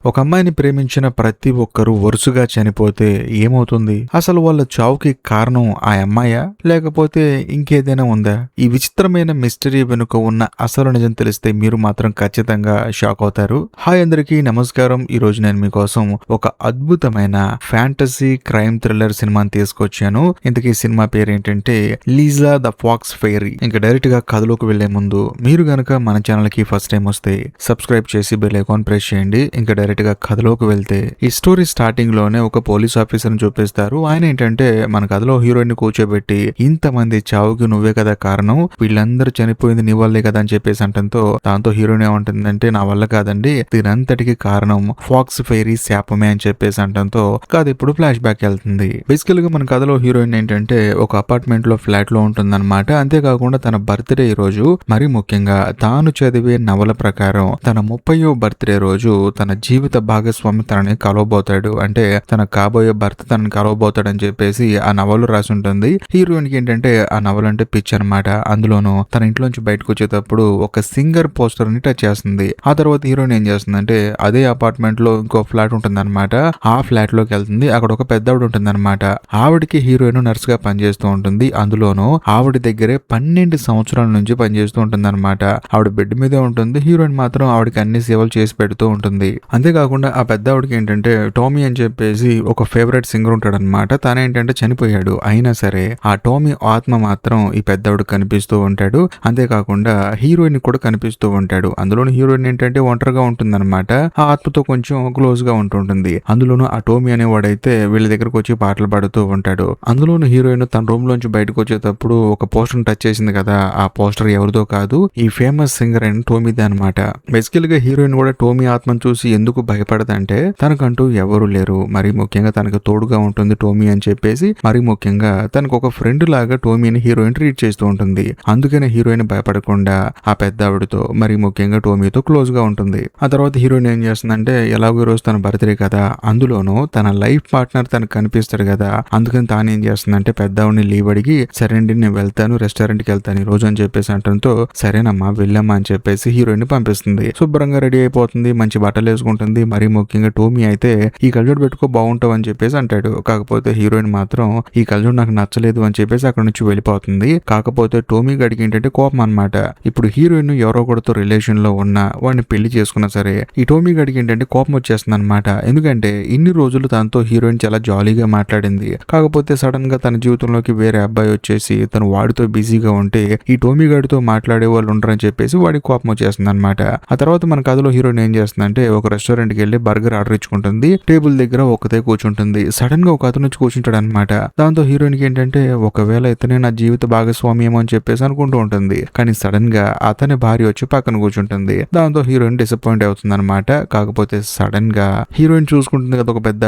ఒక అమ్మాయిని ప్రేమించిన ప్రతి ఒక్కరూ వరుసగా చనిపోతే ఏమవుతుంది? అసలు వాళ్ళ చావుకి కారణం ఆ అమ్మాయా? లేకపోతే ఇంకేదైనా ఉందా? ఈ విచిత్రమైన మిస్టరీ వెనుక ఉన్న అసలు నిజం తెలిస్తే మీరు మాత్రం ఖచ్చితంగా షాక్ అవుతారు. హాయ్ అందరికీ నమస్కారం. ఈ రోజు నేను మీకోసం ఒక అద్భుతమైన ఫ్యాంటసీ క్రైమ్ థ్రిల్లర్ సినిమాని తీసుకొచ్చాను. ఇంతకీ సినిమా పేరు ఏంటంటే లీజా ద ఫాక్స్ ఫెయిరీ. ఇంకా డైరెక్ట్ గా కథలోకి వెళ్లే ముందు మీరు గనక మన ఛానల్ కి ఫస్ట్ టైం వస్తే సబ్స్క్రైబ్ చేసి బెల్ ఐకాన్ ప్రెస్ చేయండి. ఇంకా డైరెక్ట్ గా కథలోకి వెళ్తే ఈ స్టోరీ స్టార్టింగ్ లోనే ఒక పోలీస్ ఆఫీసర్ ని చూపిస్తారు. ఆయన ఏంటంటే మన కథలో హీరోయిన్ ని కూర్చోబెట్టి ఇంతమంది చావుకి నువ్వే కదా కారణం, వీళ్ళందరూ చనిపోయింది నీ వల్లే కదా అని చెప్పేసి అంటంతో దాంతో హీరోయిన్ ఏమంటుందంటే నా వల్ల కాదండి, దీనంతటికి కారణం ఫాక్స్ ఫెయిరీ శాపమే అని చెప్పేసి అంటంతో కాదు ఇప్పుడు ఫ్లాష్ బ్యాక్ వెళ్తుంది. బేసికల్ గా మన కథలో హీరోయిన్ ఏంటంటే ఒక అపార్ట్మెంట్ లో ఫ్లాట్ లో ఉంటుందన్నమాట. అంతేకాకుండా తన బర్త్డే ఈ రోజు, మరీ ముఖ్యంగా తాను చదివే నవల ప్రకారం తన 30వ బర్త్డే రోజు తన జీవిత భాగస్వామి తనని కలవబోతాడు, అంటే తన కాబోయే భర్త తనని కలవబోతాడు అని చెప్పేసి ఆ నవలు రాసి ఉంటుంది. హీరోయిన్ కి ఏంటంటే ఆ నవల అంటే పిచ్చి అనమాట. అందులోనూ తన ఇంట్లోంచి బయటకు వచ్చేటప్పుడు ఒక సింగర్ పోస్టర్ ని టచ్ చేస్తుంది. ఆ తర్వాత హీరోయిన్ ఏం చేస్తుందంటే అదే అపార్ట్మెంట్ లో ఇంకో ఫ్లాట్ ఉంటుంది అనమాట. ఆ ఫ్లాట్ లోకి వెళ్తుంది. అక్కడ ఒక పెద్దవిడ ఉంటుంది అనమాట. ఆవిడికి హీరోయిన్ నర్స్ గా పనిచేస్తూ ఉంటుంది. అందులోనూ ఆవిడ దగ్గరే 12 సంవత్సరాల నుంచి పనిచేస్తూ ఉంటుంది అనమాట. ఆవిడ బెడ్ మీదే ఉంటుంది. హీరోయిన్ మాత్రం ఆవిడకి అన్ని సేవలు చేసి పెడుతూ ఉంటుంది. అంతేకాకుండా ఆ పెద్ద ఆవిడకి ఏంటంటే టోమీ అని చెప్పేసి ఒక ఫేవరెట్ సింగర్ ఉంటాడు అనమాట. తనేంటంటే చనిపోయాడు. అయినా సరే ఆ టోమీ ఆత్మ మాత్రం ఈ పెద్దవాడికి కనిపిస్తూ ఉంటాడు. అంతేకాకుండా హీరోయిన్ కూడా కనిపిస్తూ ఉంటాడు. అందులోని హీరోయిన్ ఏంటంటే ఒంటరిగా ఉంటుందన్నమాట. ఆ ఆత్మతో కొంచెం క్లోజ్ గా ఉంటుంటుంది. అందులోనూ ఆ టోమీ అనేవాడైతే వీళ్ళ దగ్గరకు వచ్చి పాటలు పాడుతూ ఉంటాడు. అందులోనూ హీరోయిన్ తన రూమ్ లోంచి బయటకు వచ్చేటప్పుడు ఒక పోస్టర్ టచ్ చేసింది కదా, ఆ పోస్టర్ ఎవరిదో కాదు, ఈ ఫేమస్ సింగర్ అయిన టోమీదే అనమాట. బేసికల్ గా హీరోయిన్ కూడా టోమీ ఆత్మను చూసి ఎందుకు భయపడదంటే తనకంటూ ఎవరు లేరు, మరీ ముఖ్యంగా తనకు తోడుగా ఉంటుంది టోమీ అని చెప్పేసి, మరీ ముఖ్యంగా తనకు ఒక ఫ్రెండ్ లాగా టోమీని హీరోయిన్ ట్రీట్ చేస్తూ ఉంటుంది. అందుకనే హీరోయిన్ భయపడకుండా ఆ పెద్ద ఆవిడతో మరీ ముఖ్యంగా టోమీతో క్లోజ్ గా ఉంటుంది. ఆ తర్వాత హీరోయిన్ ఏం చేస్తుందంటే ఎలాగో ఈ రోజు తన బర్త్డే కదా, అందులోనూ తన లైఫ్ పార్ట్నర్ తనకు కనిపిస్తాడు కదా, అందుకని తాను ఏం చేస్తుందంటే పెద్ద ఆవిడని లీవ్ అడిగి సరేండి నేను వెళ్తాను, రెస్టారెంట్ కి వెళ్తాను ఈ రోజు అని చెప్పేసి అంటంతో సరేనమ్మా వెళ్ళమ్మా అని చెప్పేసి హీరోయిన్ పంపిస్తుంది. శుభ్రంగా రెడీ అయిపోతుంది, మంచి బట్టలు వేసుకుంటుంది. మరీ ముఖ్యంగా టోమీ అయితే ఈ కళ్ళజోడు పెట్టుకో బాగుంటావు అని చెప్పేసి అంటాడు. కాకపోతే హీరోయిన్ మాత్రం ఈ కళ్ళజోడు నాకు నచ్చలేదు అని చెప్పేసి అక్కడ నుంచి వెళ్ళిపోతుంది. కాకపోతే టోమీ గడికి ఏంటంటే కోపం అనమాట. ఇప్పుడు హీరోయిన్ ఎవరో ఒకరితో రిలేషన్ లో ఉన్న వాడిని పెళ్లి చేసుకున్నా సరే ఈ టోమీ గడికి ఏంటంటే కోపం వచ్చేస్తుంది అనమాట. ఎందుకంటే ఇన్ని రోజులు తనతో హీరోయిన్ చాలా జాలీగా మాట్లాడింది. కాకపోతే సడన్ గా తన జీవితంలోకి వేరే అబ్బాయి వచ్చేసి తను వాడితో బిజీగా ఉంటే ఈ టోమీ గడితో మాట్లాడే వాళ్ళు ఉండరని చెప్పేసి వాడికి కోపం వచ్చేస్తుంది అనమాట. ఆ తర్వాత మన కథలో హీరోయిన్ ఏం చేస్తుందంటే ఒక రెస్టారెంట్ కి వెళ్ళి బర్గర్ ఆర్డర్ ఇచ్చుకుంటుంది. టేబుల్ దగ్గర ఒకతే కూర్చుంటుంది. సడన్ గా ఒక అతను వచ్చి కూర్చుంటాడు అనమాట. దాంతో హీరోయిన్ కి ఏంటంటే ఒకవేళ ఇతనే నా జీవిత భాగస్వామి ఏమో అని చెప్పేసి అనుకుంటూ ఉంటుంది. కానీ సడన్ గా అతని భార్య వచ్చి పక్కన కూర్చుంటుంది. దాంతో హీరోయిన్ డిసప్పాయింట్ అవుతుంది అనమాట. కాకపోతే సడన్ గా హీరోయిన్ చూసుకుంటుంది కదా ఒక పెద్ద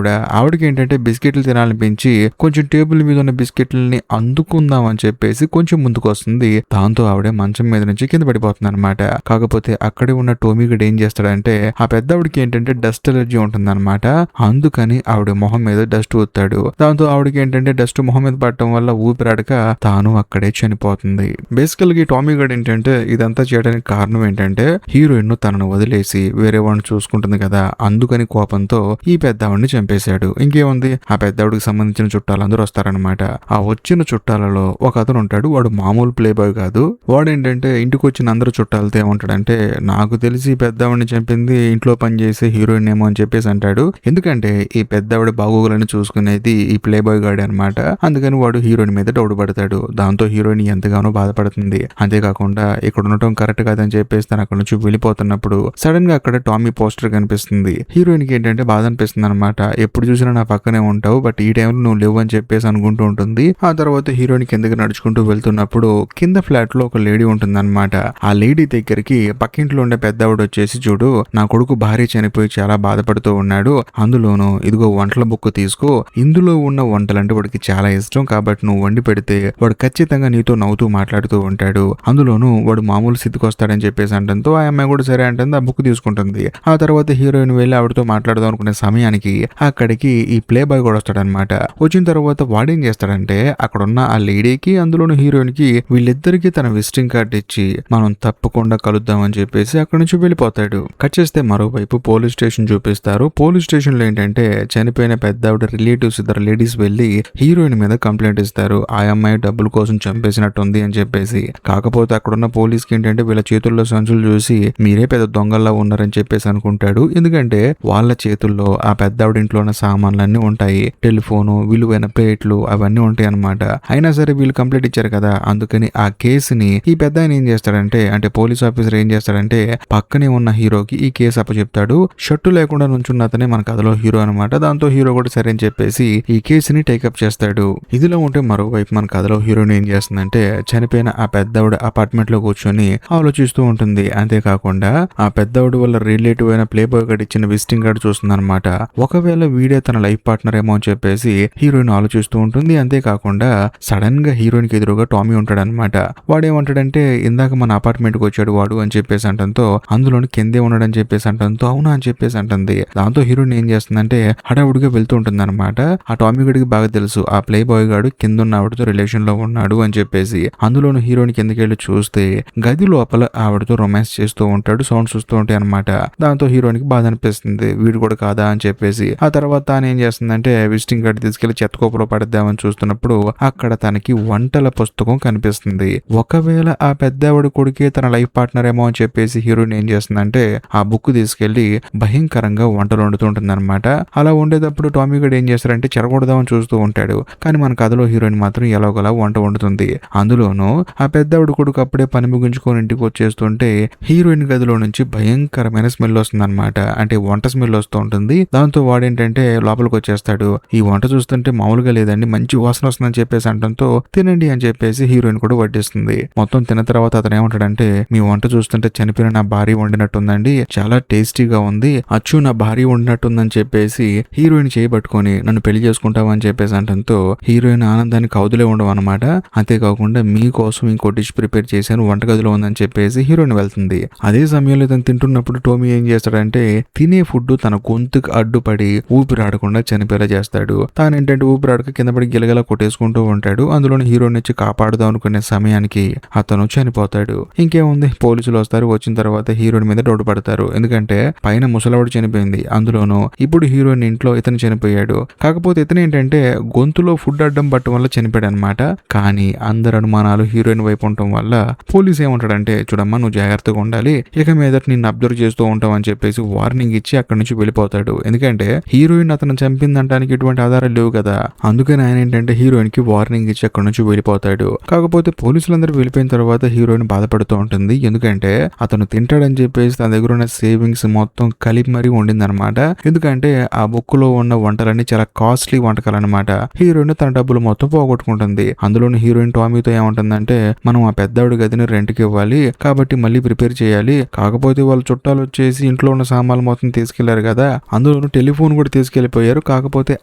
ఆవిడకి ఏంటంటే బిస్కెట్లు తినాలనిపించి కొంచెం టేబుల్ మీద ఉన్న బిస్కెట్లని అందుకుందాం అని చెప్పేసి కొంచెం ముందుకు వస్తుంది. దాంతో ఆవిడ మంచం మీద నుంచి కింద పడిపోతుంది అనమాట. కాకపోతే అక్కడే ఉన్న టోమీ గడ్ ఏం చేస్తాడంటే ఆ పెద్ద ఆవిడకి ఏంటంటే డస్ట్ ఎలర్జీ ఉంటుంది అనమాట. అందుకని ఆవిడ మొహం మీద డస్ట్ ఊతాడు. దాంతో ఆవిడకి ఏంటంటే డస్ట్ మొహం మీద పడటం వల్ల ఊపిరాడక తాను అక్కడే చనిపోతుంది. బేసికల్ గా టోమీ గడ్ ఏంటంటే ఇదంతా చేయడానికి కారణం ఏంటంటే హీరోయిన్ ను తనను వదిలేసి వేరే వాడిని చూసుకుంటుంది కదా, అందుకని కోపంతో ఈ పెద్ద ఆవిడని చంపేశాడు. ఇంకేముంది, ఆ పెద్ద ఆవిడకి సంబంధించిన చుట్టాలందరూ వస్తారనమాట. ఆ వచ్చిన చుట్టాలలో ఒక అతను ఉంటాడు. వాడు మామూలు ప్లే బాయ్ కాదు. వాడేంటంటే ఇంటికి వచ్చిన అందరు చుట్టాలతో ఏమంటాడంటే నాకు తెలిసి పెద్ద ఆవిడని చంపింది ఇంట్లో పనిచేసే హీరోయిన్ ఏమో అని చెప్పేసి అంటాడు. ఎందుకంటే ఈ పెద్ద ఆవిడ బాగోగులను చూసుకునేది ఈ ప్లే బాయ్ గాడే అనమాట. అందుకని వాడు హీరోయిన్ మీద డౌట్ పడతాడు. దాంతో హీరోయిన్ ఎంతగానో బాధపడుతుంది. అంతేకాకుండా ఇక్కడ ఉండటం కరెక్ట్ కాదని చెప్పేసి తను అక్కడ నుంచి వెళ్ళిపోతున్నప్పుడు సడన్ గా అక్కడ టామీ పోస్టర్ కనిపిస్తుంది. హీరోయిన్ కి ఏంటంటే బాధ అనిపిస్తుంది అనమాట. ఎప్పుడు చూసినా నా పక్కనే ఉంటావు, బట్ ఈ టైంలో నువ్వు లేవు అని చెప్పేసి అనుకుంటూ ఉంటుంది. ఆ తర్వాత హీరోయిన్ కిందకి నడుచుకుంటూ వెళ్తున్నప్పుడు కింద ఫ్లాట్ లో ఒక లేడీ ఉంటుంది అనమాట. ఆ లేడీ దగ్గరికి పక్కింట్లో ఉండే పెద్దవాడు వచ్చేసి చూడు నా కొడుకు భార్య చనిపోయి చాలా బాధపడుతూ ఉన్నాడు, అందులోనూ ఇదిగో వంటల బుక్ తీసుకో, ఇందులో ఉన్న వంటలంటే వాడికి చాలా ఇష్టం కాబట్టి నువ్వు వండి పెడితే వాడు ఖచ్చితంగా నీతో నవ్వుతూ మాట్లాడుతూ ఉంటాడు, అందులోనూ వాడు మామూలు స్థితికి వస్తాడని చెప్పేసి అంటంతో ఆ అమ్మాయి కూడా సరే అంటుంది. ఆ బుక్ తీసుకుంటుంది. ఆ తర్వాత హీరోయిన్ వెళ్ళి ఆవిడతో మాట్లాడదాం అనుకునే సమయానికి అక్కడికి ఈ ప్లే బాయ్ కూడా వస్తాడనమాట. వచ్చిన తర్వాత వాడేం చేస్తాడంటే అక్కడ ఉన్న ఆ లేడీకి అందులోని హీరోయిన్ కి వీళ్ళిద్దరికి తన విజిటింగ్ కార్డ్ ఇచ్చి మనం తప్పకుండా కలుద్దాం అని చెప్పేసి అక్కడి నుంచి వెళ్ళిపోతాడు. కట్ చేస్తే మరోవైపు పోలీస్ స్టేషన్ చూపిస్తారు. పోలీస్ స్టేషన్ లో ఏంటంటే చనిపోయిన పెద్ద ఆవిడ రిలేటివ్స్ ఇద్దరు లేడీస్ వెళ్లి హీరోయిన్ మీద కంప్లైంట్ ఇస్తారు. ఆ అమ్మాయి డబ్బుల కోసం చంపేసినట్టుంది అని చెప్పేసి. కాకపోతే అక్కడున్న పోలీస్ కి ఏంటంటే వీళ్ళ చేతుల్లో సంచులు చూసి మీరే పెద్ద దొంగల్లా ఉన్నారని చెప్పేసి అనుకుంటాడు. ఎందుకంటే వాళ్ళ చేతుల్లో ఆ పెద్ద ఆవిడ ఇంట్లో ఉన్న సామాన్లన్నీ ఉంటాయి. టెలిఫోను, విలువైన ప్లేట్లు అవన్నీ ఉంటాయి అనమాట. అయినా సరే వీళ్ళు కంప్లైంట్ ఇచ్చారు కదా, అందుకని ఆ కేసుని ఈ పెద్ద ఆయన ఏం చేస్తాడంటే, అంటే పోలీస్ ఆఫీసర్ ఏం చేస్తాడంటే పక్కనే ఉన్న హీరోకి ఈ కేసు అప్పచెప్తాడు. షర్టు లేకుండా నుంచున్న అతనే మన కథలో హీరో అనమాట. దాంతో హీరో కూడా సరే అని చెప్పేసి ఈ కేసుని టేకప్ చేస్తాడు. ఇదిలో ఉంటే మరోవైపు మన కథలో హీరోయిన్ ఏం చేస్తుందంటే చనిపోయిన ఆ పెద్దవిడ అపార్ట్మెంట్ లో కూర్చొని ఆలోచిస్తూ ఉంటుంది. అంతేకాకుండా ఆ పెద్దవిడ వల్ల రిలేటివ్ అయిన ప్లే బాయ్ గడి ఇచ్చిన విజిటింగ్ కార్డు చూస్తుంది అనమాట. ఒకవేళ వీడే తన లైఫ్ పార్ట్నర్ ఏమో అని చెప్పేసి హీరోయిన్ ఆలోచిస్తూ ఉంటుంది. అంతేకాకుండా సడన్ గా హీరోయిన్ కి ఎదురుగా టామీ ఉంటాడు అనమాట. వాడేమంటాడంటే ఇందాక మన అపార్ట్మెంట్ కి వచ్చాడు వాడు అని చెప్పేసి అంటంతో, అందులోని కిందే ఉన్నాడని చెప్పేసి అంటంతో అవునా అని చెప్పేసి అంటుంది. దాంతో హీరోయిన్ ఏం చేస్తుందంటే హడావుడిగా వెళ్తూ ఉంటుంది అనమాట. ఆ టామీ గడికి బాగా తెలుసు ఆ ప్లే బాయ్ గాడు కింద ఉన్న ఆవిడతో రిలేషన్ లో ఉన్నాడు అని చెప్పేసి. అందులోను హీరోయిన్ కిందకి వెళ్ళి చూస్తే గది లోపల ఆవిడతో రొమాన్స్ చేస్తూ ఉంటాడు. సౌండ్స్ వస్తూ ఉంటాయి అనమాట. దాంతో హీరోయిన్ కి బాధ అనిపిస్తుంది, వీడు కూడా కాదా అని చెప్పేసి. ఆ తర్వాత తాను ఏం చేస్తుందంటే విజిటింగ్ కార్డు తీసుకెళ్లి చెత్తకోపలో పడేద్దామని చూస్తున్నప్పుడు అక్కడ తనకి వంటల పుస్తకం కనిపిస్తుంది. ఒకవేళ ఆ పెద్దవాడి కొడుకే తన లైఫ్ పార్ట్నర్ ఏమో అని చెప్పేసి హీరోయిన్ ఏం చేస్తుందంటే ఆ బుక్ తీసుకెళ్లి భయంకరంగా వంటలు వండుతూ ఉంటుంది అనమాట. అలా వండేటప్పుడు టామీ గడ్ ఏం చేస్తారంటే చెరగొడదామని చూస్తూ ఉంటాడు. కానీ మన కథలో హీరోయిన్ మాత్రం ఎలాగోలా వంట వండుతుంది. అందులోనూ ఆ పెద్దవాడి కొడుకు అప్పుడే పని ముగించుకొని ఇంటికి వచ్చేస్తుంటే హీరోయిన్ గదిలో నుంచి భయంకరమైన స్మెల్ వస్తుంది అనమాట. అంటే వంట స్మెల్ వస్తూ ఉంటుంది. దాంతో వాడేంటంటే లోపలికి వచ్చేస్తాడు. ఈ వంట చూస్తుంటే మామూలుగా లేదండి, మంచి వాసన వస్తుందని చెప్పేసి అంటంతో తినండి అని చెప్పేసి హీరోయిన్ కూడా వడ్డిస్తుంది. మొత్తం తిన్న తర్వాత అతను ఏమంటాడంటే మీ వంట చూస్తుంటే చనిపోయిన నా భార్య వండినట్టుందండి, చాలా టేస్టీగా ఉంది, అచ్చు నా భార్య వండినట్టుందని చెప్పేసి హీరోయిన్ చేయబట్టుకొని నన్ను పెళ్లి చేసుకుంటావని చెప్పేసి అంటంతో హీరోయిన్ ఆనందానికి కౌదులే ఉండవు అనమాట. అంతేకాకుండా మీకోసం ఇంకో డిష్ ప్రిపేర్ చేశాను, వంటగదిలో ఉందని చెప్పేసి హీరోయిన్ వెళ్తుంది. అదే సమయంలో తను తింటున్నప్పుడు టోమీ ఏం చేస్తాడంటే తినే ఫుడ్ తన గొంతుకు అడ్డుపడి ఊపిరాడకుండా చనిపోయేలా చేస్తాడు. తాను ఏంటంటే ఊపిరాడక కింద పడి గిలగలా కొట్టేసుకుంటూ ఉంటాడు. అందులోని హీరోయిన్ వచ్చి కాపాడుదాం అనుకునే సమయానికి అతను చనిపోతాడు. ఇంకేముంది, పోలీసులు వస్తారు. వచ్చిన తర్వాత హీరోయిన్ మీద డౌట్ పడతారు. ఎందుకంటే పైన ముసలవాడు చనిపోయింది, అందులోనూ ఇప్పుడు హీరోయిన్ ఇంట్లో ఇతను చనిపోయాడు. కాకపోతే ఇతను ఏంటంటే గొంతులో ఫుడ్ అడ్డం పట్టడం వల్ల చనిపోయాడు అనమాట. కానీ అందరు అనుమానాలు హీరోయిన్ వైపు ఉండటం వల్ల పోలీస్ ఏమంటాడంటే చూడమ్మా నువ్వు జాగ్రత్తగా ఉండాలి, ఇక మీద నిన్ను అబ్జర్వ్ చేస్తూ ఉంటావు అని చెప్పేసి వార్నింగ్ ఇచ్చి అక్కడి నుంచి వెళ్ళిపోతాడు. ఎందుకంటే హీరోయిన్ అతను చంపిందంటానికి ఎటువంటి ఆధారాలు లేవు కదా, అందుకని ఆయన ఏంటంటే హీరోయిన్ కి వార్నింగ్ ఇచ్చి అక్కడి నుంచి వెళ్ళిపోతాడు. కాకపోతే పోలీసులందరూ వెళ్ళిపోయిన తర్వాత హీరోయిన్ బాధపడుతూ ఉంటుంది. ఎందుకంటే అతను తింటాడని చెప్పేసి తన దగ్గర ఉన్న సేవింగ్స్ మొత్తం కలిపి మరీ వండిందనమాట. ఎందుకంటే ఆ బుక్ లో ఉన్న వంటలన్నీ చాలా కాస్ట్లీ వంటకాలు అనమాట. హీరోయిన్ తన డబ్బులు మొత్తం పోగొట్టుకుంటుంది. అందులోని హీరోయిన్ టామీతో ఏమంటుందంటే మనం ఆ పెద్దవాడి గదిని రెంట్కి ఇవ్వాలి కాబట్టి మళ్ళీ ప్రిపేర్ చేయాలి. కాకపోతే వాళ్ళ చుట్టాలు వచ్చేసి ఇంట్లో ఉన్న సామాన్లు మొత్తం తీసుకెళ్లారు కదా, అందులోనూ టెలిఫోన్ కూడా తీసుకెళ్లిపోయారు. కాకపోతే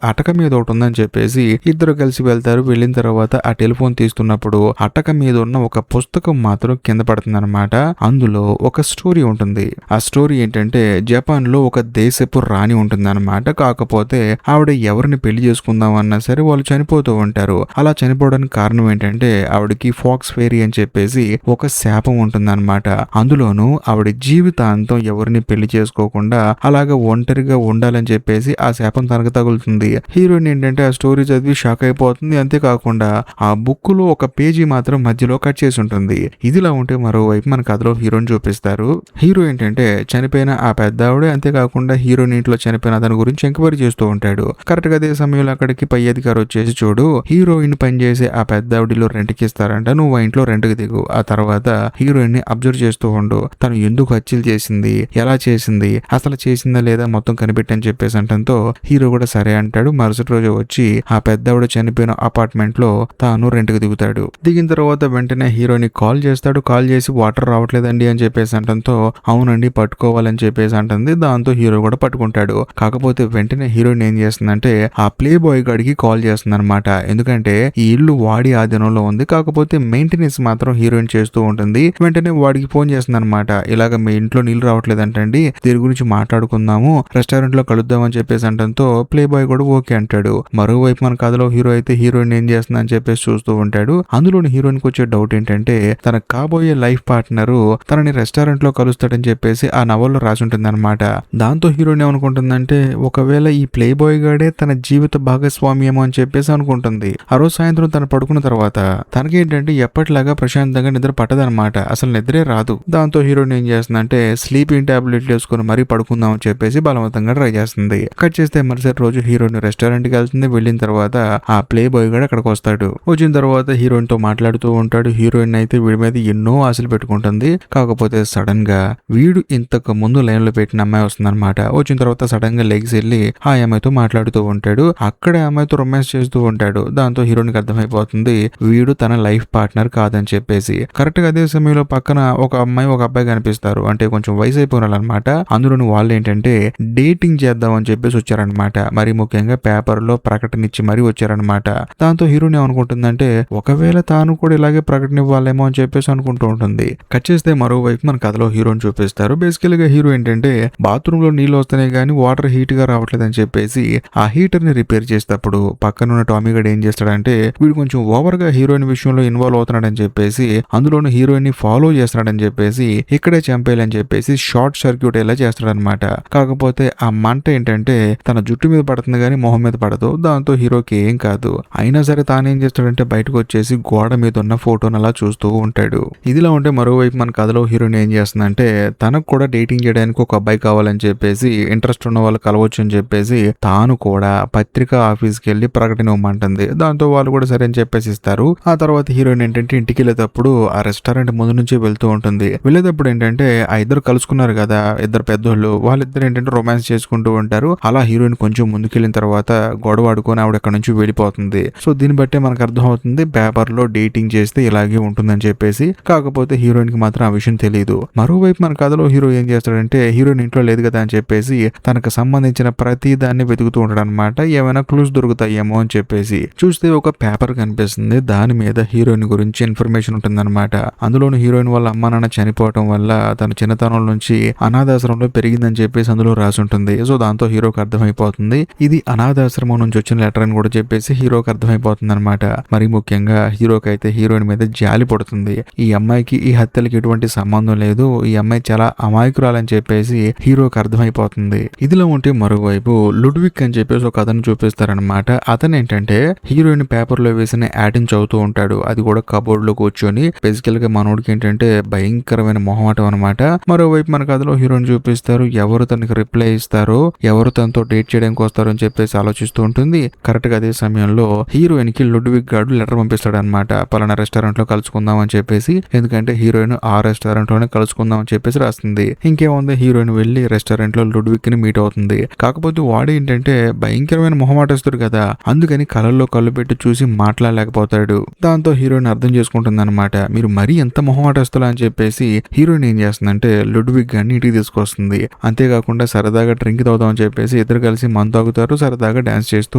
అటక మీద ఒకటి ఉందని చెప్పేసి ఇద్దరు కలిసి వెళ్తారు. వెళ్ళిన తర్వాత ఆ టెలిఫోన్ తీస్తున్నప్పుడు అటక మీద ఉన్న ఒక పుస్తకం మాత్రం కింద పడుతుంది అనమాట. అందులో ఒక స్టోరీ ఉంటుంది. ఆ స్టోరీ ఏంటంటే జపాన్ లో ఒక దేశపు రాణి ఉంటుంది అనమాట. కాకపోతే ఆవిడ ఎవరిని పెళ్లి చేసుకుందాం అన్నా సరే వాళ్ళు చనిపోతూ ఉంటారు. అలా చనిపోవడానికి కారణం ఏంటంటే ఆవిడకి ఫాక్స్ ఫెయిరీ అని చెప్పేసి ఒక శాపం ఉంటుంది అనమాట. అందులోనూ ఆవిడ జీవితాంతం ఎవరిని పెళ్లి చేసుకోకుండా అలాగా ఒంటరిగా ఉండాలని చెప్పేసి ఆ శాపం తనకు తగులుతుంది. హీరోయిన్ ఏంటంటే ఆ స్టోరీ చదివి షాక్ అయిపోతుంది. అంతేకాకుండా ఆ బుక్ లో ఒక పేజీ మాత్రం మధ్యలో కట్ చేసి ఉంటుంది. ఇదిలా ఉంటే మరోవైపు మన కథలో హీరోయిన్ చూపిస్తారు. హీరో ఏంటంటే చనిపోయిన ఆ పెద్ద ఆవిడ, అంతేకాకుండా హీరోయిన్ ఇంట్లో చనిపోయిన అతని గురించి ఎంక్వైరీ చేస్తూ ఉంటాడు. కరెక్ట్ గా అదే సమయంలో అక్కడికి పై అధికారి వచ్చేసి చూడు హీరోయిన్ పనిచేసే ఆ పెద్ద ఆవిడలో రెంట్కి ఇస్తారంట, నువ్వు ఆ ఇంట్లో రెంట్కి దిగు, ఆ తర్వాత హీరోయిన్ ని అబ్జర్వ్ చేస్తూ ఉండు, తను ఎందుకు హత్యలు చేసింది, ఎలా చేసింది, అసలు చేసిందా లేదా మొత్తం కనిపెట్టని చెప్పేసి అంటంతో హీరో కూడా సరే అంటాడు. మరుసటి రోజు వచ్చి ఆ పెద్దవిడ చనిపోయిన అపార్ట్మెంట్ లో తాను రెంట్కి దిగుతాడు. దిగిన తర్వాత వెంటనే హీరోని కాల్ చేస్తాడు. కాల్ చేసి వాటర్ రావట్లేదండి అని చెప్పేసి అంటంతో అవునండి పట్టుకోవాలని చెప్పేసి అంటుంది. దాంతో హీరో కూడా పట్టుకుంటాడు. కాకపోతే వెంటనే హీరోయిన్ ఏం చేస్తుందంటే ఆ ప్లే బాయ్ గడికి కాల్ చేస్తుంది అనమాట. ఎందుకంటే ఈ ఇల్లు వాడి ఆధీనంలో ఉంది, కాకపోతే మెయింటెనెన్స్ మాత్రం హీరోయిన్ చేస్తూ ఉంటుంది. వెంటనే వాడికి ఫోన్ చేస్తుంది అనమాట. ఇలాగ మీ ఇంట్లో నీళ్లు రావట్లేదంటండి, దీని గురించి మాట్లాడుకుందాము, రెస్టారెంట్ లో కలుద్దామని చెప్పేసి అంటంతో ప్లే బాయ్ కూడా ఓకే అంటాడు. మరోవైపు మన కథలో హీరో అయితే హీరోయిన్ ఏం చేస్తుందని అని చెప్పేసి చూస్తూ ఉంటాడు. అందులోని హీరోయిన్ కి వచ్చే డౌట్ ఏంటంటే తన కాబోయే లైఫ్ పార్ట్నర్ తనని రెస్టారెంట్ లో కలుస్తాడని చెప్పేసి ఆ నవల్లో రాసి ఉంటుంది అనమాట. దాంతో హీరోయిన్ ఏమనుకుంటుందంటే ఒకవేళ ఈ ప్లే బాయ్ గాడే తన జీవిత భాగస్వామి ఏమో అని చెప్పేసి అనుకుంటుంది. ఆ రోజు సాయంత్రం తను పడుకున్న తర్వాత తనకేంటంటే ఎప్పటిలాగా ప్రశాంతంగా నిద్ర పట్టదనమాట. అసలు నిద్రే రాదు. దాంతో హీరోయిన్ ఏం చేస్తుందంటే స్లీపింగ్ టాబ్లెట్లు వేసుకుని మరీ పడుకుందాం అని చెప్పేసి బలవంతంగా ట్రై చేస్తుంది. కట్ చేస్తే మరుసటి రోజు హీరోయిన్ రెస్టారెంట్ కి వెళ్తుంది. వెళ్ళిన తర్వాత ఆ ప్లే బాయ్ గాడు అక్కడికి వస్తాడు. వచ్చిన తర్వాత హీరోయిన్ తో మాట్లాడుతూ ఉంటాడు. హీరోయిన్ అయితే వీడి మీద ఎన్నో ఆశలు పెట్టుకుంటుంది. కాకపోతే సడన్ గా వీడు ఇంతకు ముందు లైన్ లో పెట్టిన అమ్మాయి వస్తుందన్నమాట. వచ్చిన తర్వాత సడన్ గా లెగ్స్ వెళ్ళి ఆ అమ్మాయితో మాట్లాడుతూ ఉంటాడు. అక్కడే అమ్మాయితో రొమాన్స్ చేస్తూ ఉంటాడు. దాంతో హీరోయిన్ కి అర్థమైపోతుంది వీడు తన లైఫ్ పార్ట్నర్ కాదని చెప్పేసి. కరెక్ట్ గా అదే సమయంలో పక్కన ఒక అమ్మాయి ఒక అబ్బాయి కనిపిస్తారు. అంటే కొంచెం వయసు అయిపోయినారనమాట. అందులోని వాళ్ళు ఏంటంటే డేటింగ్ చేద్దాం అని చెప్పేసి వచ్చారనమాట. మరి ముఖ్యంగా పేపర్ లో ప్రకటన ఇచ్చి మరీ వచ్చారనమాట. దాంతో హీరోయిన్ ఏమనుకుంటుందంటే ఒకవేళ తాను కూడా ఇలాగే ప్రకటన ఇవ్వాలేమో అని చెప్పేసి అనుకుంటూ ఉంటుంది. కట్ చేస్తే మరోవైపు మన కథలో హీరోని చూపిస్తారు. బేసికల్ గా హీరో ఏంటంటే బాత్రూమ్ లో నీళ్ళు వస్తున్నాయి కానీ వాటర్ హీట్ గా రావట్లేదు అని చెప్పేసి ఆ హీటర్ ని రిపేర్ చేసేటప్పుడు పక్కనున్న టామీ గడ్ ఏం చేస్తాడంటే వీడు కొంచెం ఓవర్ గా హీరోయిన్ విషయంలో ఇన్వాల్వ్ అవుతున్నాడని చెప్పేసి అందులోను హీరోయిన్ ని ఫాలో చేస్తున్నాడని చెప్పేసి ఇక్కడే చంపేయాలని చెప్పేసి షార్ట్ సర్క్యూట్ ఎలా చేస్తాడనమాట. కాకపోతే ఆ మంట ఏంటంటే తన జుట్టు మీద పడుతుంది కానీ మొహం మీద పడదు. దాంతో హీరోకి ఏం కాదు. అయినా సరే తానేం చేస్తాడంటే బయటకు వచ్చేసి గోడ మీద ఉన్న ఫోటోని అలా చూస్తూ ఉంటాడు. ఇదిలా ఉంటే మరోవైపు మన కథలో హీరోయిన్ ఏం చేస్తుందంటే తనకు కూడా డేటింగ్ చేయడానికి ఒక అబ్బాయి కావాలని చెప్పేసి ఇంట్రెస్ట్ ఉన్న వాళ్ళు కలవచ్చు అని చెప్పేసి తాను కూడా పత్రికా ఆఫీస్కి వెళ్ళి ప్రకటన ఇవ్వమంటుంది. దాంతో వాళ్ళు కూడా సరే అని చెప్పేసి ఇస్తారు. ఆ తర్వాత హీరోయిన్ ఏంటంటే ఇంటికి వెళ్ళేటప్పుడు ఆ రెస్టారెంట్ ముందు నుంచి వెళ్తూ ఉంటుంది. వెళ్ళేటప్పుడు ఏంటంటే ఆ ఇద్దరు కలుసుకున్నారు కదా ఇద్దరు పెద్దోళ్ళు, వాళ్ళిద్దరు ఏంటంటే రొమాన్స్ చేసుకుంటూ ఉంటారు. అలా హీరోయిన్ కొంచెం ముందుకెళ్ళిన తర్వాత గొడవ ఆడుకొని ఆవిడ అక్కడ నుంచి వెళ్ళిపోతుంది. సో దీన్ని బట్టే మనకు అర్థం అవుతుంది పేపర్ లో డేటింగ్ చేస్తే ఇలాగే ఉంటుందని చెప్పేసి. కాకపోతే హీరోయిన్ కి మాత్రం ఆ విషయం తెలియదు. మరోవైపు మన కథలో హీరో ఏం చేస్తాడంటే హీరోయిన్ ఇంట్లో లేదు కదా అని చెప్పేసి తనకు సంబంధించిన ప్రతి దాన్ని వెతుకుతూ ఉంటాడు అనమాట. ఏమైనా క్లూస్ దొరుకుతాయేమో అని చెప్పేసి చూస్తే ఒక పేపర్ కనిపిస్తుంది. దాని మీద హీరోయిన్ గురించి ఇన్ఫర్మేషన్ ఉంటుందన్నమాట. అందులోను హీరోయిన్ వాళ్ళ అమ్మ నాన్న చనిపోవటం వల్ల తన చిన్నతనం నుంచి అనాథాశ్రమంలో పెరిగిందని చెప్పేసి అందులో రాసి ఉంటుంది. సో దాంతో హీరోకి అర్థమైపోతుంది ఇది అనాథాశ్రమం నుంచి వచ్చిన లెటర్ అని కూడా చెప్పేసి హీరోకి అర్థమైపోతుంది అనమాట. మరి ముఖ్యంగా హీరోకి అయితే హీరోయిన్ మీద జాలి పడుతుంది. ఈ అమ్మాయికి ఈ హత్యలకి ఎటువంటి సంబంధం లేదు, ఈ అమ్మాయి చాలా అమాయకురాలని చెప్పేసి హీరోకి అర్థమైపోతుంది. ఇదిలో ఉంటే మరోవైపు లుడ్విక్ అని చెప్పేసి ఒక అతను చూపిస్తారనమాట. అతను ఏంటంటే హీరోయిన్ పేపర్ లో వేసిన యాడ్ని చదువుతూ ఉంటాడు. అది కూడా కబోర్డ్ లో కూర్చొని. బేసికల్ గా మనోడికి ఏంటంటే భయంకరమైన మొహమాటం అనమాట. మరోవైపు మన కథలో హీరోయిన్ చూపిస్తారు. ఎవరు తనకి రిప్లై ఇస్తారో ఎవరు తనతో డేట్ చేయడానికి వస్తారో అని చెప్పేసి ఆలోచిస్తూ ఉంటుంది. కరెక్ట్ గా అదే సమయంలో హీరోయిన్ కి లుడ్విక్ గాడు లెటర్ పంపిస్తాడు అనమాట. పలానా రెస్టారెంట్ లో కలుసుకుందాం అని చెప్పేసి. ఎందుకంటే హీరోయిన్ ఆ రెస్టారెంట్ లోనే కలుసుకుందాం అని చెప్పేసి రాస్తుంది. ఇంకేముంది హీరోయిన్ వెళ్లి రెస్టారెంట్ లో లుడ్విక్ ని మీట్ అవుతుంది. కాకపోతే వాడు ఏంటంటే భయంకరమైన మొహమాటస్తుడు కదా, అందుకని కళ్ళల్లో కళ్ళు పెట్టి చూసి మాట్లాడలేకపోతాడు. దాంతో హీరోయిన్ అర్థం చేసుకుంటుంది అనమాట. మీరు మరీ ఎంత మొహమాటస్తులా అని చెప్పేసి హీరోయిన్ ఏం చేస్తుందంటే లుడ్విక్ గాని ఇంటికి తీసుకొస్తుంది. అంతేకాకుండా సరదాగా డ్రింక్ తాగుదాం అని చెప్పేసి ఇద్దరు కలిసి మందు తాగుతారు, సరదాగా డాన్స్ చేస్తూ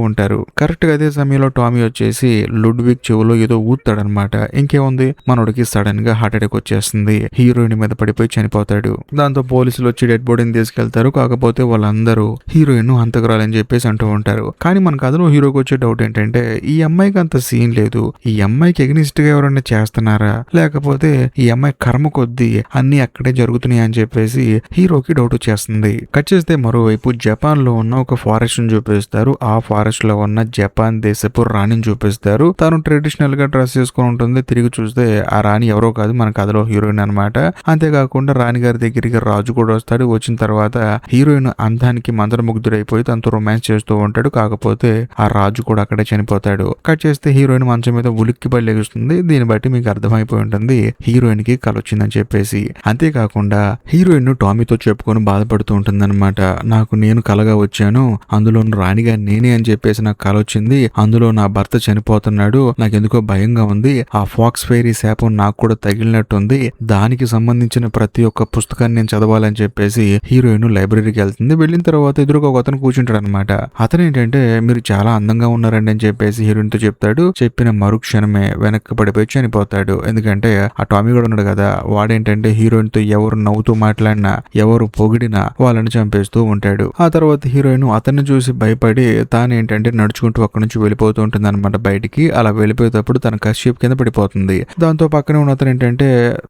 ఉంటారు. కరెక్ట్ గా అదే సమయంలో టామీ వచ్చేసి లుడ్విక్ చెవులో ఏదో ఊతాడనమాట. ఇంకేముంది మనోడికి సడన్ గా హార్ట్ అటాక్ వచ్చేస్తుంది. హీరోయిన్ మీద పడిపోయి చనిపోతాడు. దాంతో పోలీసులు వచ్చి డెడ్ బాడీని తీసుకెళ్తారు. కాకపోతే వాళ్ళందరూ హీరోయిన్ హంతకురాలని చెప్పేసి అంటూ ఉంటారు. కానీ మన కథలో హీరోకి వచ్చే డౌట్ ఏంటంటే ఈ అమ్మాయికి అంత సీన్ లేదు. ఈ అమ్మాయికి ఎగ్నిస్ట్ గా ఎవరైనా చేస్తున్నారా లేకపోతే ఈ అమ్మాయి కర్మ కొద్దీ అన్ని అక్కడే జరుగుతున్నాయి అని చెప్పేసి హీరోకి డౌట్ వచ్చేస్తుంది. కట్ చేస్తే మరోవైపు జపాన్ లో ఉన్న ఒక ఫారెస్ట్ ని చూపిస్తారు. ఆ ఫారెస్ట్ లో ఉన్న జపాన్ దేశపు రాణిని చూపిస్తారు. తను ట్రెడిషనల్ గా డ్రెస్ చేసుకుని ఉంటుంది. తిరిగి చూస్తే ఆ రాణి ఎవరో కాదు మన కథలో హీరోయిన్ అనమాట. అంతేకాకుండా రాణి గారి దగ్గరికి రాజు కూడా వస్తాడు. వచ్చిన తర్వాత హీరోయిన్ అందానికి మంత్రముగ్ధుడైపోయి తనతో రొమాన్స్ చేస్తూ ఉంటాడు. కాకపోతే ఆ రాజు కూడా అక్కడే చనిపోతాడు. కట్ చేస్తే హీరోయిన్ మంచం మీద ఉలిక్కి పడి లెగుస్తుంది. దీన్ని బట్టి మీకు అర్థమైపోయి ఉంటుంది హీరోయిన్ కి కల వచ్చిందని చెప్పేసి. అంతేకాకుండా హీరోయిన్ టామీతో చెప్పుకొని బాధపడుతూ ఉంటుంది అనమాట. నాకు నేను కలగా వచ్చాను, అందులో రాణిగా నేనే అని చెప్పేసి నాకు కల వచ్చింది. అందులో నా భర్త చనిపోతున్నాడు, నాకెందుకో భయంగా ఉంది. ఆ ఫాక్స్ ఫెయిరీ శాపం నాకు కూడా తగిలినట్టుంది. దానికి సంబంధించిన ప్రతి ఒక్క పుస్తకాన్ని నేను చదవాలని చెప్పేసి హీరోయిన్ లైబ్రరీకి వెళ్తుంది. వెళ్ళిన తర్వాత ఎదురుగా ఒక అతను కూర్చుంటాడు అనమాట. అతను ఏంటంటే మీరు చాలా అందంగా ఉన్నారండి అని చెప్పేసి హీరోయిన్ తో చెప్తాడు. చెప్పిన మరుక్షణమే వెనక్కి పడిపోయి చనిపోతాడు. ఎందుకంటే ఆ టామీ కూడా ఉన్నాడు కదా, వాడేంటంటే హీరోయిన్ తో ఎవరు నవ్వుతూ మాట్లాడినా ఎవరు పొగిడినా వాళ్ళని చంపేస్తూ ఉంటాడు. ఆ తర్వాత హీరోయిన్ అతన్ని చూసి భయపడి తానేంటంటే నడుచుకుంటూ అక్కడి నుంచి వెళ్ళిపోతూ ఉంటుంది అనమాట బయటికి. అలా వెళ్ళిపోయేటప్పుడు తన కర్చీఫ్ కింద పడిపోతుంది. దాంతో పక్కనే ఉన్న అతను ఏంటంటే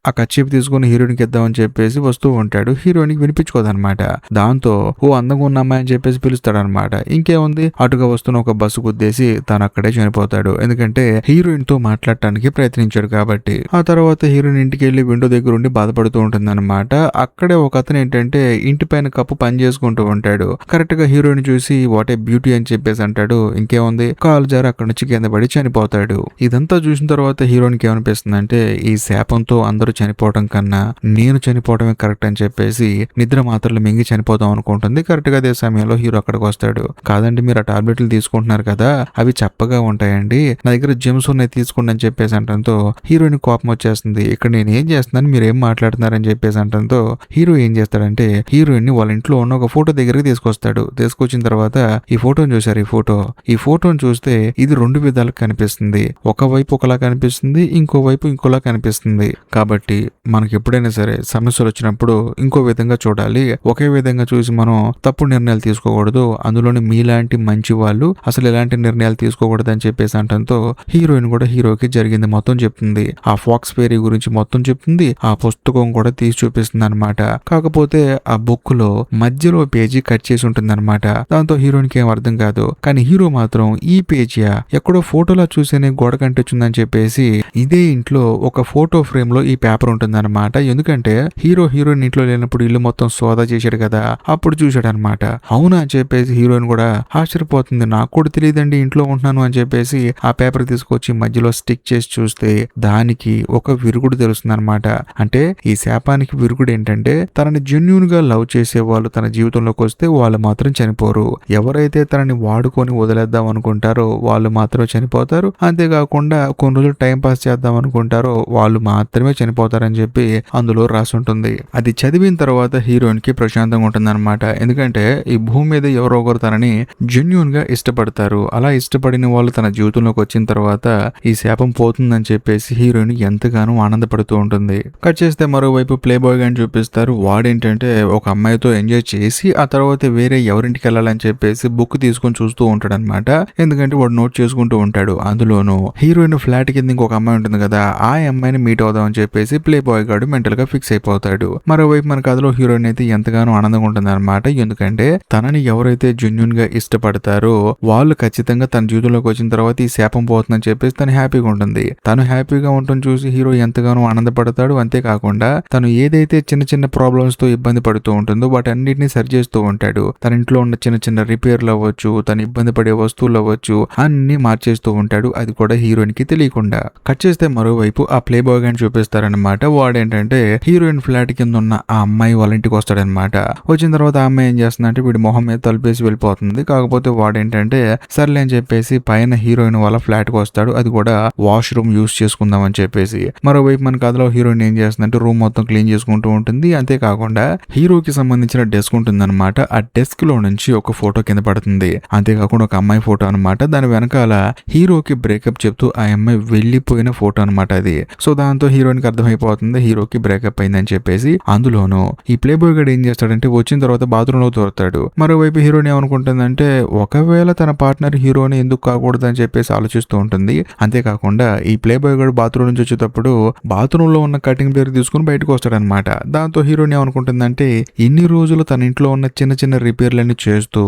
ఆ కర్చీఫ్ తీసుకుని హీరోయిన్ కి ఇద్దామని చెప్పేసి వస్తూ ఉంటాడు. హీరోయిన్ కి వినిపించుకోదనమాట. దాంతో ఓ అందంగా ఉన్న అమ్మాయి అని చెప్పేసి పిలుస్తాడనమాట. ఇంకేముంది, అటుగా వస్తున్న ఒక బస్సు గుద్దేసి తను అక్కడే చనిపోతాడు. ఎందుకంటే హీరోయిన్ తో మాట్లాడటానికి ప్రయత్నించాడు కాబట్టి. ఆ తర్వాత హీరోయిన్ ఇంటికి వెళ్లి విండో దగ్గర ఉండి బాధపడుతూ ఉంటుందన్నమాట. అక్కడే ఒక అతను ఏంటంటే ఇంటి పైన కప్పు పని చేసుకుంటూ ఉంటాడు. కరెక్ట్ గా హీరోయిన్ చూసి వాట్ ఏ బ్యూటీ అని చెప్పేసి అంటాడు. ఇంకేముంది, కాలు జారి అక్కడి నుంచి కింద పడి చనిపోతాడు. ఇదంతా చూసిన తర్వాత హీరోయిన్ కి ఏమనిపిస్తుంది అంటే ఈ శాపంతో అందరూ చనిపోవడం కన్నా నేను చనిపోవడమే కరెక్ట్ అని చెప్పేసి నిద్ర మాత్రలు మింగి చనిపోదాం అనుకుంటుంది. కరెక్ట్ గా అదే సమయంలో హీరో అక్కడికి వస్తాడు. కాదండి, మీరు ఆ టాబ్లెట్లు తీసుకుంటున్నారు కదా, అవి చప్పగా ఉంటాయండి, నా దగ్గర జెమ్స్ ఉన్నాయి తీసుకోండి అని చెప్పేసి అంటంతో హీరోయిన్ కోపం వచ్చేస్తుంది. ఇక్కడ నేను ఏం చేస్తున్నాను, మీరు ఏం మాట్లాడుతున్నారని చెప్పేసి అంటంతో హీరో ఏం చేస్తాడంటే హీరోయిన్ ని వాళ్ళ ఇంట్లో ఉన్న ఒక ఫోటో దగ్గరికి తీసుకొస్తాడు. తీసుకొచ్చిన తర్వాత ఈ ఫోటోని చూశారు. ఈ ఫోటోని చూస్తే ఇది రెండు విధాలుగా కనిపిస్తుంది. ఒకవైపు ఒకలా కనిపిస్తుంది, ఇంకోవైపు ఇంకోలా కనిపిస్తుంది. కాబట్టి మనకి ఎప్పుడైనా సరే సమస్యలు వచ్చినప్పుడు ఇంకో విధంగా చూడాలి. ఒకే విధంగా చూసి మనం తప్పుడు నిర్ణయాలు తీసుకోకూడదు. అందులోని మీలాంటి మంచి వాళ్ళు అసలు ఎలాంటి నిర్ణయాలు తీసుకోకూడదు అని చెప్పేసి అంటంతో హీరోయిన్ కూడా హీరోకి జరిగింది మొత్తం చెప్తుంది. ఆ ఫాక్స్ ఫెయిరీ గురించి మొత్తం చెప్తుంది. ఆ పుస్తకం కూడా తీసి చూపిస్తుంది అనమాట. కాకపోతే ఆ బుక్ లో మధ్యలో పేజీ కట్ చేసి ఉంటుంది అనమాట. దాంతో హీరోయిన్ కి ఏం అర్థం కాదు. కానీ హీరో మాత్రం ఈ పేజీయా ఎక్కడో ఫోటోలా చూసేనే గోడ కంటించిందని చెప్పేసి ఇదే ఇంట్లో ఒక ఫోటో ఫ్రేమ్ లో ఈ పేపర్ ఉంటుంది అనమాట. ఎందుకంటే హీరోయిన్ ఇంట్లో లేనప్పుడు ఇల్లు మొత్తం సోదా చేశాడు కదా, అప్పుడు చూశాడు అనమాట. అవునా అని చెప్పేసి హీరోయిన్ కూడా ఆశ్చర్యపోతుంది. నాకు కూడా తెలియదండి ఇంట్లో ఉంటున్నాను అని చెప్పేసి ఆ పేపర్ తీసుకొచ్చి మధ్యలో స్టిక్ చేసి చూస్తే దానికి ఒక విరుగుడు తెలుస్తుంది అనమాట. అంటే ఈ శాపానికి విరుగుడు ఏంటంటే తనని జెన్యూన్ గా లవ్ చేసే వాళ్ళు తన జీవితంలోకి వస్తే వాళ్ళు మాత్రం చనిపోరు. ఎవరైతే తనని వాడుకొని వదిలేద్దాం అనుకుంటారో వాళ్ళు మాత్రం చనిపోతారు. అంతేకాకుండా కొన్ని రోజులు టైం పాస్ చేద్దాం అనుకుంటారో వాళ్ళు మాత్రమే చనిపోతారని చెప్పి అందులో రాసి ఉంటుంది. అది చదివిన తర్వాత హీరోయిన్ కి ప్రశాంతంగా ఉంటుంది అనమాట. ఎందుకంటే ఈ భూమి మీద ఎవరో ఒకరు తనని జెన్యూన్ గా ఇష్టపడతారు. అలా ఇష్టపడిన వాళ్ళు తన జీవితంలోకి వచ్చిన తర్వాత ఈ శాపం పోతుందని చెప్పేసి హీరోయిన్ ఎంతగానో ఆనందపడుతూ ఉంటుంది. కట్ చేస్తే మరోవైపు ప్లే బాయ్ గాని చూపిస్తారు. వాడేంటంటే ఒక అమ్మాయితో ఎంజాయ్ చేసి ఆ తర్వాత వేరే ఎవరింటికి వెళ్ళాలని చెప్పేసి బుక్ తీసుకొని చూస్తూ ఉంటాడు అనమాట. ఎందుకంటే వాడు నోట్ చేసుకుంటూ ఉంటాడు. అందులోనూ హీరోయిన్ ఫ్లాట్ కింద ఇంకొక అమ్మాయి ఉంటుంది కదా, ఆ అమ్మాయిని మీట్ అవుదాం అని చెప్పేసి ప్లే బాయ్ గాడు మెంటల్ గా ఫిక్స్ అయిపోతాడు. మరోవైపు మన కథలో హీరోయిన్ అయితే ఎంతగానో ఆనందంగా ఉంటుంది అనమాట. ఎందుకంటే తనని ఎవరైతే జెన్యూన్ గా ఇష్టపడతారో వాళ్ళు ఖచ్చితంగా తన జీవితంలోకి వచ్చిన తర్వాత ఈ శాపం పోతుందని చెప్పేసి తను హ్యాపీగా ఉంటుంది. తను హ్యాపీగా ఉంటుంది చూసి హీరో ఎంతగానో ఆనందపడతాడు. అంతేకాకుండా తను ఏదైతే చిన్న చిన్న ప్రాబ్లమ్స్ తో ఇబ్బంది పడుతూ ఉంటుందో వాటన్నిటిని సరి చేస్తూ ఉంటాడు. తన ఇంట్లో ఉన్న చిన్న చిన్న రిపేర్లు అవ్వచ్చు, తను ఇబ్బంది పడే వస్తువులు అవ్వచ్చు, అన్ని మార్చేస్తూ ఉంటాడు. అది కూడా హీరోయిన్ కి తెలియకుండా. కట్ చేస్తే మరోవైపు ఆ ప్లే బాయ్ గాని చూపిస్తారనమాట. వాడేంటంటే హీరోయిన్ ఫ్లాట్ కింద ఉన్న ఆ అమ్మాయి వాళ్ళ ఇంటికి వస్తాడనమాట. వచ్చిన తర్వాత ఆ అమ్మాయి ఏం చేస్తుందంటే వీడి మొహం మీద తలుపేసి వెళ్ళిపోతుంది. కాకపోతే వాడేంటంటే సర్లే అని చెప్పేసి పైన హీరోయిన్ వాళ్ళ ఫ్లాట్ కి వస్తాడు. అది కూడా వాష్రూమ్ యూస్ చేసుకుందాం అని చెప్పేసి. మరోవైపు మన కథలో హీరోయిన్ ఏం చేస్తుందంటే రూమ్ మొత్తం క్లీన్ చేసుకుంటూ ఉంటుంది. అంతేకాకుండా హీరోకి సంబంధించిన డెస్క్ ఉంటుంది అనమాట. ఆ డెస్క్ లో నుంచి ఒక ఫోటో కింద పడుతుంది. అంతేకాకుండా ఒక అమ్మాయి ఫోటో అనమాట. దాని వెనకాల హీరోకి బ్రేకప్ చెప్తూ ఆ అమ్మాయి వెళ్లిపోయిన ఫోటో అనమాట అది. సో దాంతో హీరోయిన్ కి అర్థమైపోతుంది హీరోకి బ్రేకప్ అయిందని చెప్పేసి. అందులోనూ ఈ ప్లే బాయ్ గడు ఏం చేస్తాడంటే వచ్చిన తర్వాత బాత్రూమ్ లో దొరుకుతాడు. మరోవైపు హీరోయిన్ ఏమనుకుంటుందంటే ఒకవేళ తన పార్ట్నర్ హీరోని ఎందుకు కాకూడదు అని చెప్పేసి ఆలోచిస్తూ ఉంటుంది. అంతేకాకుండా ఈ ప్లే బాయ్ గడు బాత్రూమ్ నుంచి వచ్చేటప్పుడు బాత్రూమ్ లో ఉన్న కటింగ్ ప్లేయర్ తీసుకుని బయటకు వస్తాడనమాట. దాంతో హీరోయిన్ ఏమనుకుంటుందంటే ఇన్ని రోజులు తన ఇంట్లో ఉన్న చిన్న చిన్న రిపేర్లన్నీ చేస్తూ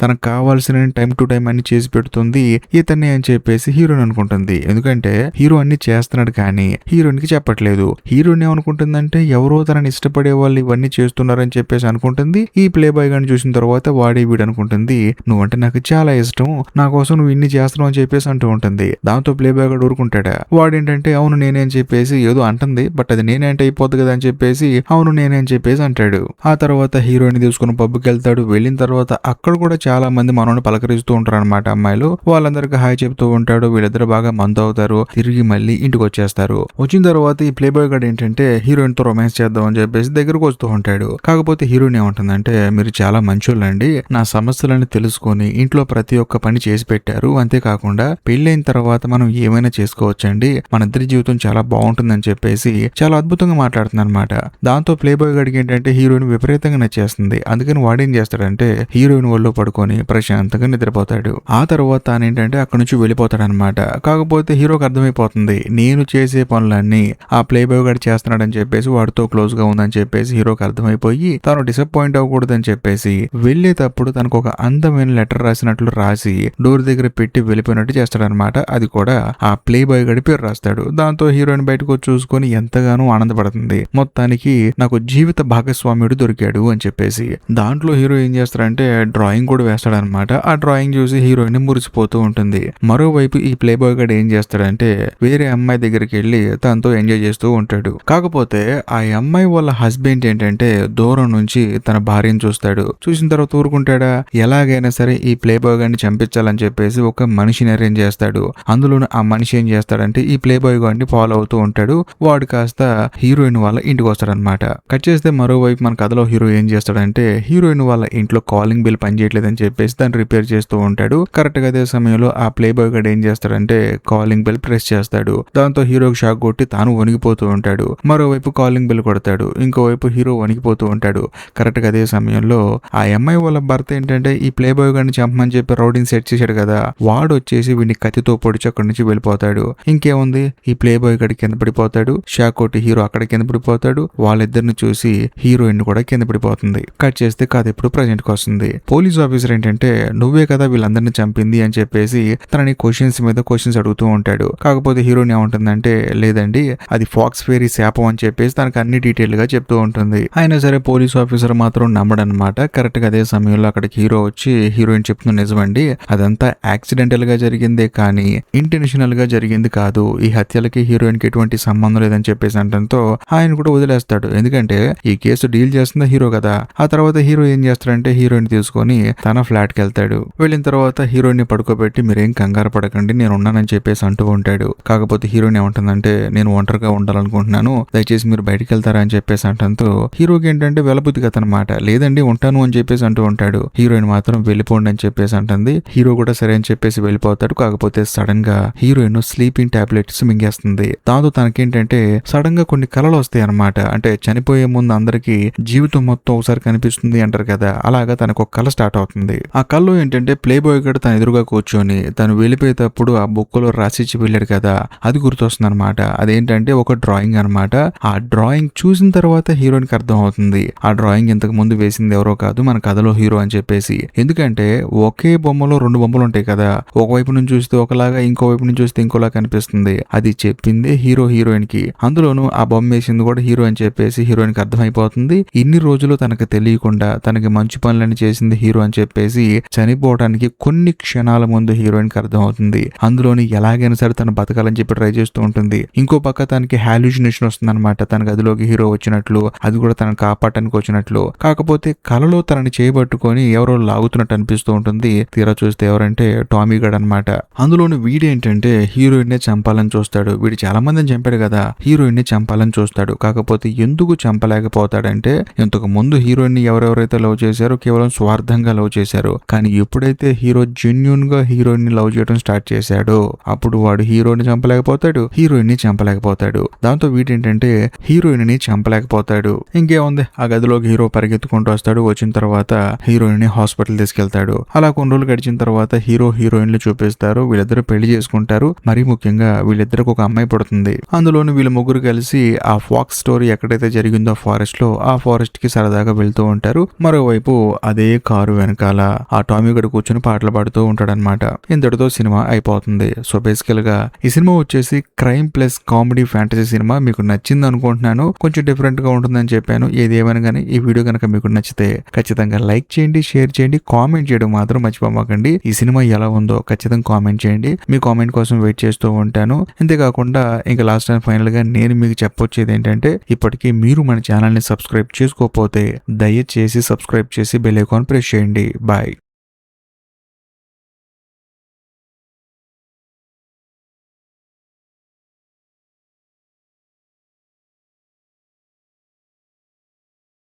తనకు కావాల్సిన టైం టు టైం అన్ని చేసి పెడుతుంది ఇతన్ని అని చెప్పేసి హీరోయిన్ అనుకుంటుంది. ఎందుకంటే హీరో అన్ని చేస్తున్నాడు కానీ హీరోయిన్ కి చెప్పట్లేదు. హీరోయిన్ ఏమనుకుంటుందంటే ఎవరో తనని ఇష్టపడే వాళ్ళు ఇవన్నీ చేస్తున్నారని చెప్పేసి అనుకుంటుంది. ఈ ప్లే బాయ్ గాని చూసిన తర్వాత వాడే వీడు అనుకుంటుంది నువ్వంటే నాకు చాలా ఇష్టం, నా కోసం నువ్వు ఇన్ని చేస్తున్నావు అని చెప్పేసి అంటూ ఉంటుంది. దాంతో ప్లే బాయ్ గాడు ఊరుకుంటాడా. వాడేంటంటే అవును నేనే అని చెప్పేసి ఏదో అంటుంది. బట్ అది నేనే అంటే అయిపోద్ది కదా అని చెప్పేసి అవును నేనే అని చెప్పేసి అంటాడు. ఆ తర్వాత హీరోయిన్ తీసుకుని పబ్కి వెళ్తాడు. వెళ్ళిన తర్వాత అక్కడ కూడా చాలా మంది మనోని పలకరిస్తూ ఉంటారు అనమాట. అమ్మాయిలు వాళ్ళందరికీ హాయ్ చెప్తూ ఉంటాడు. వీళ్ళిద్దరు బాగా మందు అవుతారు. తిరిగి మళ్ళీ ఇంటికి వచ్చేస్తారు. వచ్చిన తర్వాత ఈ ప్లే బాయ్ గాడు ఏంటంటే హీరోయిన్ తో రొమాన్స్ చేద్దాం అని చెప్పేసి దగ్గరకు వస్తూ ఉంటాడు. కాకపోతే హీరోయిన్ ఏమంటుందంటే మీరు చాలా మంచోళ్ళండి, నా సమస్యలను తెలుసుకొని ఇంట్లో ప్రతి ఒక్క పని చేసి పెట్టారు. అంతేకాకుండా పెళ్ళైన తర్వాత మనం ఏమైనా చేసుకోవచ్చండి, మన ఇద్దరి జీవితం చాలా బాగుంటుందని చెప్పేసి చాలా అద్భుతంగా మాట్లాడుతుంది అనమాట. దాంతో ప్లే బాయ్ గాడికి ఏంటంటే హీరోయిన్ విపరీతంగా నచ్చేస్తుంది. అందుకని వాడేం చేస్తాడంటే హీరోయిన్ ఒళ్ళో పడుకొని ప్రశాంతంగా నిద్రపోతాడు. ఆ తర్వాత తానేంటంటే అక్కడి నుంచి వెళ్ళిపోతాడు అనమాట. కాకపోతే హీరోకి అర్థమైపోతుంది నేను చేసే పనులన్నీ ఆ ప్లే బాయ్ గాడు చేస్తున్నాడని చెప్పేసి వాడితో క్లోజ్ గా ఉందని చెప్పేసి హీరోకి అర్థమైపోతుంది. అర్థమైపోయి తాను డిసప్పాయింట్ అవ్వకూడదని చెప్పేసి వెళ్లేటప్పుడు తనకు ఒక అందమైన లెటర్ రాసినట్లు రాసి డోర్ దగ్గర పెట్టి వెళ్ళిపోయినట్టు చేస్తాడనమాట. అది కూడా ఆ ప్లే బాయ్ గడి పేరు రాస్తాడు. దాంతో హీరోయిన్ బయటకు వచ్చి చూసుకొని ఎంతగానో ఆనందపడుతుంది. మొత్తానికి నాకు జీవిత భాగస్వామ్యుడు దొరికాడు అని చెప్పేసి. దాంట్లో హీరో ఏం చేస్తాడంటే డ్రాయింగ్ కూడా వేస్తాడనమాట. ఆ డ్రాయింగ్ చూసి హీరోయిన్ మురిసిపోతూ ఉంటుంది. మరోవైపు ఈ ప్లే బాయ్ గడు ఏం చేస్తాడంటే వేరే అమ్మాయి దగ్గరికి వెళ్లి తనతో ఎంజాయ్ చేస్తూ ఉంటాడు. కాకపోతే ఆ అమ్మాయి వాళ్ళ హస్బెండ్ ఏంటంటే దూరం నుంచి తన భార్యను చూస్తాడు. చూసిన తర్వాత ఊరుకుంటాడా? ఎలాగైనా సరే ఈ ప్లే బాయ్ గారిని చంపించాలని చెప్పేసి ఒక మనిషిని అరేంజ్ చేస్తాడు. అందులోనూ ఆ మనిషి ఏం చేస్తాడంటే ఈ ప్లే బాయ్ గారిని ఫాలో అవుతూ ఉంటాడు. వాడు కాస్త హీరోయిన్ వాళ్ళ ఇంటికి వస్తాడనమాట. కట్ చేస్తే మరోవైపు మన కథలో హీరో ఏం చేస్తాడంటే హీరోయిన్ వాళ్ళ ఇంట్లో కాలింగ్ బిల్ పనిచేయట్లేదని చెప్పేసి దాన్ని రిపేర్ చేస్తూ ఉంటాడు. కరెక్ట్ గా అదే సమయంలో ఆ ప్లే బాయ్ గారు ఏం చేస్తాడంటే కాలింగ్ బిల్ ప్రెస్ చేస్తాడు. దాంతో హీరోకి షాక్ కొట్టి తాను వణిగిపోతూ ఉంటాడు. మరోవైపు కాలింగ్ బిల్ కొడతాడు. ఇంకోవైపు హీరో వణిగిపోతూ ఉంటాడు. కరెక్ట్ గా అదే సమయంలో ఆ అమ్మాయి వాళ్ళ భర్త ఏంటంటే ఈ ప్లే బాయ్ గారిని చంపమని చెప్పి రౌడీని సెట్ చేశాడు కదా, వాడు వచ్చేసి వీడిని కత్తితో పొడిచి అక్కడి నుంచి వెళ్ళిపోతాడు. ఇంకేముంది, ఈ ప్లే బాయ్ గడి కింద పడిపోతాడు. షాక్ కొట్టి హీరో అక్కడ కింద పడిపోతాడు. వాళ్ళిద్దరిని చూసి హీరోయిన్ కూడా కింద పడిపోతుంది. కట్ చేస్తే కథ ఇప్పుడు ప్రజెంట్ కి వస్తుంది. పోలీస్ ఆఫీసర్ ఏంటంటే నువ్వే కదా వీళ్ళందరినీ చంపింది అని చెప్పేసి తనని క్వశ్చన్స్ మీద క్వశ్చన్స్ అడుగుతూ ఉంటాడు. కాకపోతే హీరోయిన్ ఏమంటుందంటే లేదండి అది ఫాక్స్ ఫెయిరీ శాపం అని చెప్పేసి తనకు అన్ని డీటెయిల్ గా చెప్తూ ఉంటుంది. అయినా సరే పోలీస్ ఆఫీసర్ మాత్రం నమ్మడనమాట. కరెక్ట్ గా అదే సమయంలో అక్కడికి హీరో వచ్చి హీరోయిన్ చెప్తున్న నిజమండి, అదంతా యాక్సిడెంటల్ గా జరిగిందే కానీ ఇంటెన్షనల్ గా జరిగింది కాదు. ఈ హత్యలకి హీరోయిన్ కి ఎటువంటి సంబంధం లేదని చెప్పేసి అంటంతో ఆయన కూడా వదిలేస్తాడు. ఎందుకంటే ఈ కేసు డీల్ చేస్తున్న హీరో కదా. ఆ తర్వాత హీరో ఏం చేస్తాడంటే హీరోయిన్ తీసుకొని తన ఫ్లాట్ కి వెళ్తాడు. వెళ్ళిన తర్వాత హీరోయిన్ ని పడుకోబెట్టి మీరేం కంగారు పడకండి నేను ఉన్నానని చెప్పేసి అంటూ ఉంటాడు. కాకపోతే హీరోయిన్ ఏమంటుందంటే నేను ఒంటరిగా ఉండాలనుకుంటున్నాను, దయచేసి మీరు బయటికి వెళ్తారా అని చెప్పేసి అంటంతో హీరోకి ఏంటంటే వెలబుద్ధి కథ అనమాట. లేదండి ఉంటాను అని చెప్పేసి అంటూ ఉంటాడు. హీరోయిన్ మాత్రం వెళ్ళిపోండి అని చెప్పేసి అంటుంది. హీరో కూడా సరే అని చెప్పేసి వెళ్ళిపోతాడు. కాకపోతే సడన్ గా హీరోయిన్ స్లీపింగ్ టాబ్లెట్స్ మింగేస్తుంది. దాంతో తనకేంటంటే సడన్ గా కొన్ని కలలు వస్తాయి అనమాట. అంటే చనిపోయే ముందు అందరికి జీవితం మొత్తం ఒకసారి కనిపిస్తుంది అంటారు కదా, అలాగా తనకు ఒక కళ స్టార్ట్ అవుతుంది. ఆ కళ్ళు ఏంటంటే ప్లే బాయ్ గడు తన ఎదురుగా కూర్చొని తను వెళ్ళిపోయేటప్పుడు ఆ బుక్లో రాసిచ్చి వెళ్ళాడు కదా, అది గుర్తొస్తుంది అనమాట. అదేంటంటే ఒక డ్రాయింగ్ అనమాట. ఆ డ్రాయింగ్ చూసిన తర్వాత హీరోయిన్ కి అర్థం అవుతుంది ఆ డ్రాయింగ్ ఇంతకు ముందు వేసింది ఎవరో కాదు మన కథలో హీరో అని చెప్పేసి. ఎందుకంటే ఒకే బొమ్మలో రెండు బొమ్మలు ఉంటాయి కదా, ఒకవైపు నుంచి చూస్తే ఒకలాగా ఇంకోవైపు నుంచి చూస్తే ఇంకోలా కనిపిస్తుంది. అది చెప్పింది హీరో హీరోయిన్ కి. అందులోనూ ఆ బొమ్మ వేసింది కూడా హీరో అని చెప్పేసి హీరోయిన్ కి అర్థమైపోతుంది. ఇన్ని రోజులు తనకు తెలియకుండా తనకి మంచి పనులని చేసింది హీరో అని చెప్పేసి చనిపోవడానికి కొన్ని క్షణాల ముందు హీరోయిన్ కి అర్థం అవుతుంది. అందులోని ఎలాగైనా సరే తను బతకాలని చెప్పి ట్రై చేస్తూ ఉంటుంది. ఇంకో పక్క తనకి హాల్యూసినేషన్ వస్తుంది అనమాట. తన గదిలోకి హీరో వచ్చినట్లు, అది కూడా తనను కాపాడటానికి వచ్చినట్లు. కాకపోతే కలలో తనని చేయబట్టుకొని ఎవరో లాగుతున్నట్టు అనిపిస్తూ ఉంటుంది. తీరా చూస్తే ఎవరంటే టామీ గడ్ అనమాట. అందులోని వీడేంటంటే హీరోయిన్ నే చంపాలని చూస్తాడు. వీడు చాలా మందిని చంపాడు కదా, హీరోయిన్ ని చంపాలని చూస్తాడు. కాకపోతే ఎందుకు చంపలేకపోతాడంటే ఇంతకు ముందు హీరోయిన్ ని ఎవరెవరైతే లవ్ చేశారో కేవలం స్వార్థంగా లవ్ చేశారు. కానీ ఎప్పుడైతే హీరో జెన్యూన్ గా హీరోయిన్ ని లవ్ చేయడం స్టార్ట్ చేశాడో అప్పుడు వాడు హీరోని చంపలేకపోతాడు, హీరోయిన్ ని చంపలేకపోతాడు. దాంతో వీడేంటంటే హీరోయిన్ ని చంపలేకపోతాడు. ఇంకేముంది, ఆ గదిలోకి హీరో పరిగెత్తుకుంటూ వస్తాడు. వచ్చిన తర్వాత హీరోయిన్ ని హాస్పిటల్ తీసుకెళ్తాడు. అలా కొన్ని రోజులు గడిచిన తర్వాత హీరో హీరోయిన్లు చూపిస్తారు. వీళ్ళిద్దరు పెళ్లి చేసుకుంటారు. మరీ ముఖ్యంగా వీళ్ళిద్దరికి ఒక అమ్మాయి పుడుతుంది. అందులోని వీళ్ళు ముగ్గురు కలిసి ఆ ఫాక్స్ స్టోరీ ఎక్కడైతే జరిగిందో ఫారెస్ట్ లో, ఆ ఫారెస్ట్ కి సరదాగా వెళ్తూ ఉంటారు. మరోవైపు అదే కారు వెనకాల ఆ టామీ గడు కూర్చొని పాటలు పాడుతూ ఉంటాడనమాట. ఇంతటితో సినిమా అయిపోతుంది. సో బేసికల్ గా ఈ సినిమా వచ్చేసి crime plus comedy fantasy cinema. మీకు నచ్చింది అనుకుంటున్నాను. కొంచెం డిఫరెంట్ గా ఉంటుందని చెప్పాను. ఏది ఏమైనా కానీ ఈ వీడియో కనుక మీకు నచ్చితే ఖచ్చితంగా లైక్ చేయండి, షేర్ చేయండి, కామెంట్ చేయడం మాత్రం మర్చిపోమాకండి. ఈ సినిమా ఎలా ఉందో ఖచ్చితంగా కామెంట్ చేయండి. మీ కామెంట్ కోసం వెయిట్ చేస్తూ ఉంటాను. అంతేకాకుండా ఇంకా లాస్ట్ అండ్ ఫైనల్ గా నేను మీకు చెప్పొచ్చేది ఏంటంటే ఇప్పటికీ మీరు మన ఛానల్ ని సబ్స్క్రైబ్ చేసుకోకపోతే దయచేసి సబ్స్క్రైబ్ చేసి బెల్ ఐకాన్ ప్రెస్ చేయండి. బాయ్.